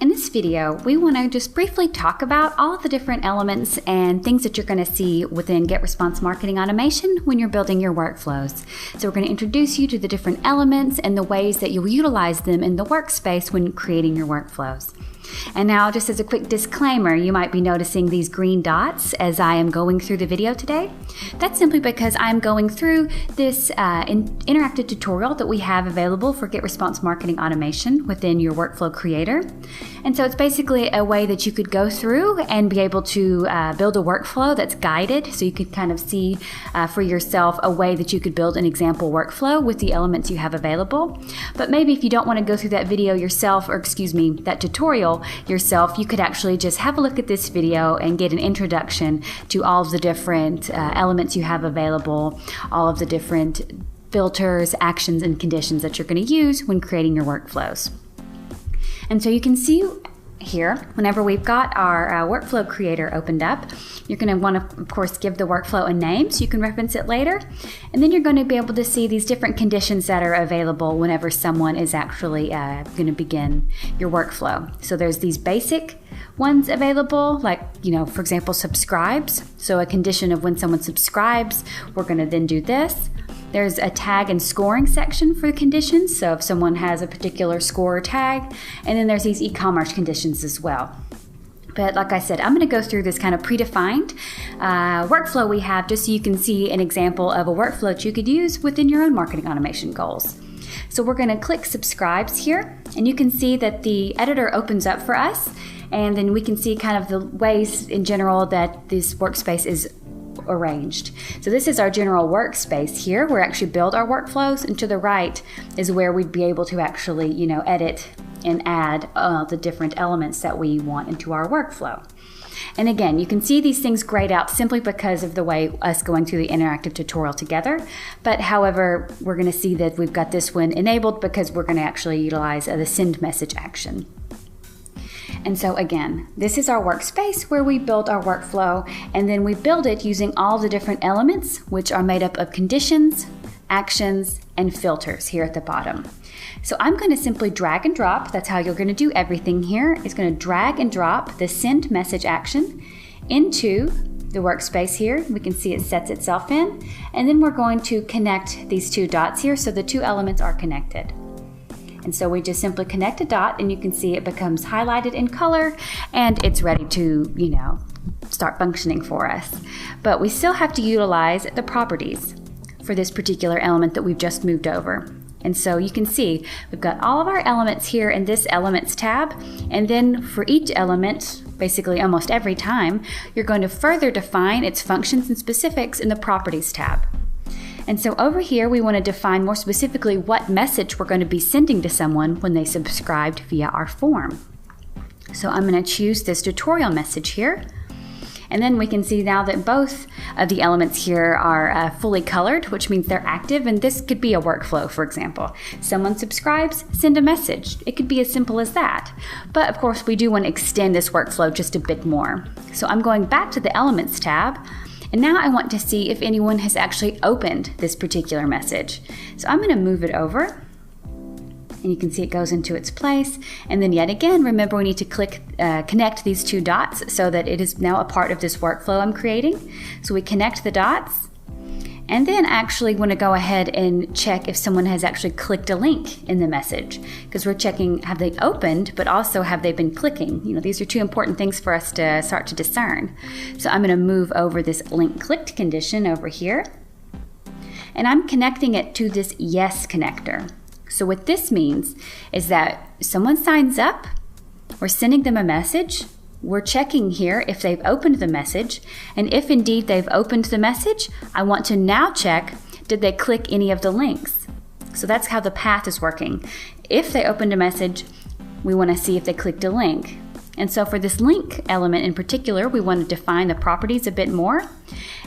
In this video, we want to just briefly talk about all of the different elements and things that you're going to see within GetResponse Marketing Automation when you're building your workflows. So we're going to introduce you to the different elements and the ways that you'll utilize them in the workspace when creating your workflows. And now, just as a quick disclaimer, you might be noticing these green dots as I am going through the video today. That's simply because I'm going through this interactive tutorial that we have available for GetResponse Marketing Automation within your workflow creator. And so it's basically a way that you could go through and be able to build a workflow that's guided, so you could kind of see for yourself a way that you could build an example workflow with the elements you have available. But maybe if you don't want to go through that video yourself, or excuse me, that tutorial yourself, you could actually just have a look at this video and get an introduction to all of the different elements you have available, all of the different filters, actions, and conditions that you're going to use when creating your workflows. And so you can see here, whenever we've got our workflow creator opened up, you're going to want to, of course, give the workflow a name so you can reference it later. And then you're going to be able to see these different conditions that are available whenever someone is actually going to begin your workflow. So there's these basic ones available, like, for example, subscribes. So a condition of when someone subscribes, we're going to then do this. There's a tag and scoring section for conditions, so if someone has a particular score or tag, and then there's these e-commerce conditions as well. But like I said, I'm going to go through this kind of predefined workflow we have just so you can see an example of a workflow that you could use within your own marketing automation goals. So we're going to click subscribes here, and you can see that the editor opens up for us, and then we can see kind of the ways in general that this workspace is arranged. So this is our general workspace here where we actually build our workflows, and to the right is where we'd be able to actually, edit and add the different elements that we want into our workflow. And again, you can see these things grayed out simply because of the way us going through the interactive tutorial together. But however, we're going to see that we've got this one enabled because we're going to actually utilize the send message action. And so again, this is our workspace where we build our workflow, and then we build it using all the different elements, which are made up of conditions, actions, and filters here at the bottom. So I'm going to simply drag and drop. That's how you're going to do everything here. It's going to drag and drop the send message action into the workspace here. We can see it sets itself in, and then we're going to connect these two dots here so the two elements are connected. And so we just simply connect a dot, and you can see it becomes highlighted in color, and it's ready to, start functioning for us. But we still have to utilize the properties for this particular element that we've just moved over. And so you can see we've got all of our elements here in this Elements tab, and then for each element, basically almost every time, you're going to further define its functions and specifics in the Properties tab. And so over here, we want to define more specifically what message we're going to be sending to someone when they subscribed via our form. So I'm going to choose this tutorial message here. And then we can see now that both of the elements here are fully colored, which means they're active. And this could be a workflow, for example. Someone subscribes, send a message. It could be as simple as that. But of course, we do want to extend this workflow just a bit more. So I'm going back to the Elements tab. And now I want to see if anyone has actually opened this particular message. So I'm going to move it over, and you can see it goes into its place. And then yet again, remember we need to connect these two dots so that it is now a part of this workflow I'm creating. So we connect the dots, and then actually want to go ahead and check if someone has actually clicked a link in the message, because we're checking have they opened, but also have they been clicking. These are two important things for us to start to discern. So I'm going to move over this link clicked condition over here, and I'm connecting it to this yes connector. So what this means is that someone signs up, we're sending them a message, we're checking here if they've opened the message, and if indeed they've opened the message, I want to now check, did they click any of the links? So that's how the path is working. If they opened a message, we want to see if they clicked a link. And so for this link element in particular, we want to define the properties a bit more,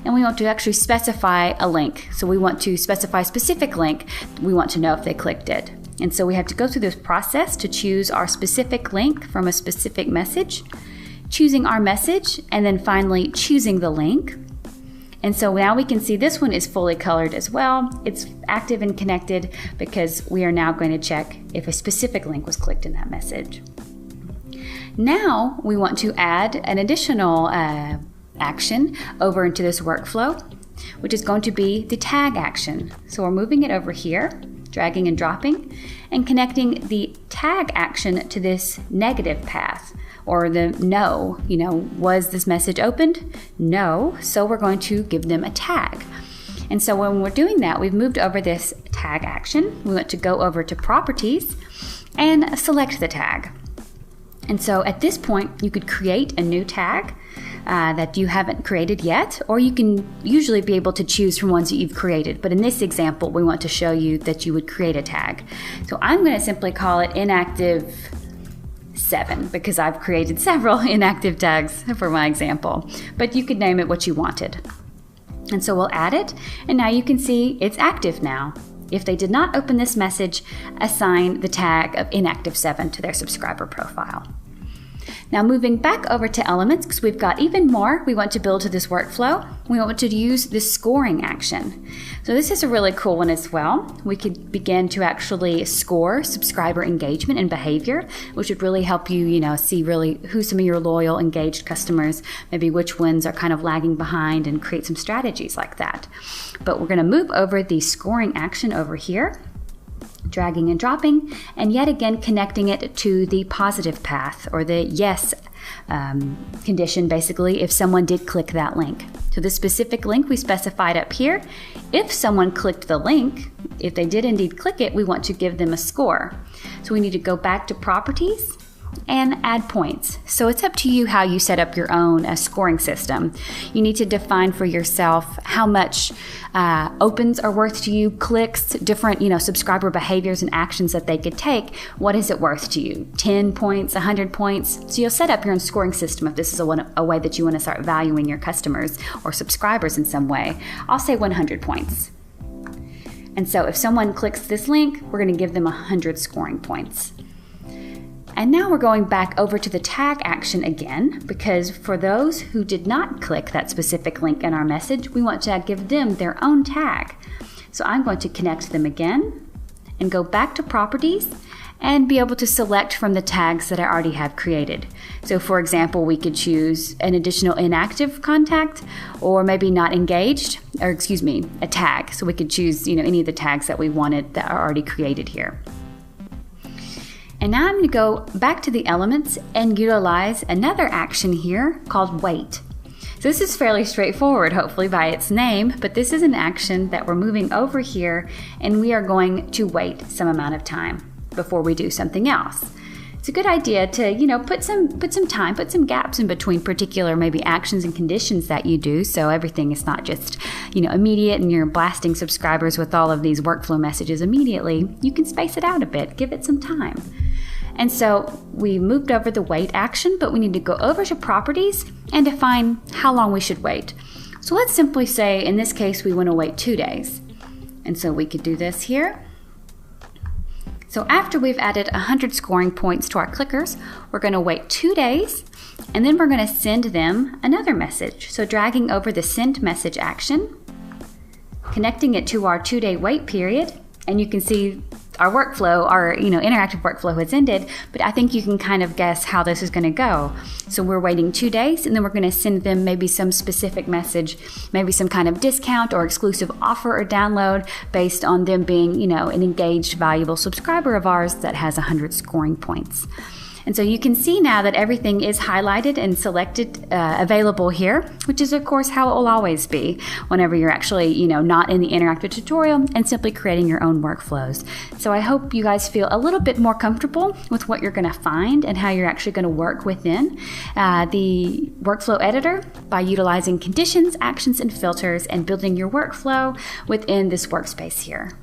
and we want to actually specify a link. So we want to specify a specific link. We want to know if they clicked it. And so we have to go through this process to choose our specific link from a specific message, choosing our message, and then finally choosing the link. And so now we can see this one is fully colored as well. It's active and connected because we are now going to check if a specific link was clicked in that message. Now we want to add an additional action over into this workflow, which is going to be the tag action. So we're moving it over here, dragging and dropping, and connecting the tag action to this negative path, or the no. Was this message opened? No. So we're going to give them a tag. And so when we're doing that, we've moved over this tag action. We want to go over to properties and select the tag. And so at this point, you could create a new tag that you haven't created yet, or you can usually be able to choose from ones that you've created. But in this example, we want to show you that you would create a tag. So I'm going to simply call it inactive 7 because I've created several inactive tags for my example. But you could name it what you wanted. And so we'll add it, and now you can see it's active now. If they did not open this message, assign the tag of inactive 7 to their subscriber profile. Now moving back over to elements, because we've got even more we want to build to this workflow, we want to use this scoring action. So this is a really cool one as well. We could begin to actually score subscriber engagement and behavior, which would really help you, see really who some of your loyal, engaged customers, maybe which ones are kind of lagging behind, and create some strategies like that. But we're going to move over the scoring action over here, dragging and dropping, and yet again connecting it to the positive path, or the yes condition, basically, if someone did click that link. So the specific link we specified up here, if someone clicked the link, if they did indeed click it, we want to give them a score. So we need to go back to properties and add points. So it's up to you how you set up your own scoring system. You need to define for yourself how much opens are worth to you, clicks, different subscriber behaviors and actions that they could take. What is it worth to you? 10 points, 100 points? So you'll set up your own scoring system if this is a way that you want to start valuing your customers or subscribers in some way. I'll say 100 points. And so if someone clicks this link, we're going to give them 100 scoring points. And now we're going back over to the tag action again, because for those who did not click that specific link in our message, we want to give them their own tag. So I'm going to connect them again and go back to properties and be able to select from the tags that I already have created. So for example, we could choose an additional inactive contact, or maybe not engaged, or a tag. So we could choose any of the tags that we wanted that are already created here. And now I'm going to go back to the elements and utilize another action here called wait. So this is fairly straightforward, hopefully by its name, but this is an action that we're moving over here, and we are going to wait some amount of time before we do something else. It's a good idea to, put some time, put some gaps in between particular maybe actions and conditions that you do, so everything is not just, immediate and you're blasting subscribers with all of these workflow messages immediately. You can space it out a bit, give it some time. And so we moved over the wait action, but we need to go over to properties and define how long we should wait. So let's simply say, in this case, we want to wait 2 days. And so we could do this here. So after we've added 100 scoring points to our clickers, we're going to wait 2 days, and then we're going to send them another message. So dragging over the send message action, connecting it to our 2-day wait period, and you can see our workflow, our interactive workflow has ended, but I think you can kind of guess how this is going to go. So we're waiting 2 days, and then we're going to send them maybe some specific message, maybe some kind of discount or exclusive offer or download based on them being, an engaged, valuable subscriber of ours that has 100 scoring points. And so you can see now that everything is highlighted and selected, available here, which is of course how it will always be whenever you're actually, not in the interactive tutorial and simply creating your own workflows. So I hope you guys feel a little bit more comfortable with what you're going to find and how you're actually going to work within the workflow editor by utilizing conditions, actions, and filters and building your workflow within this workspace here.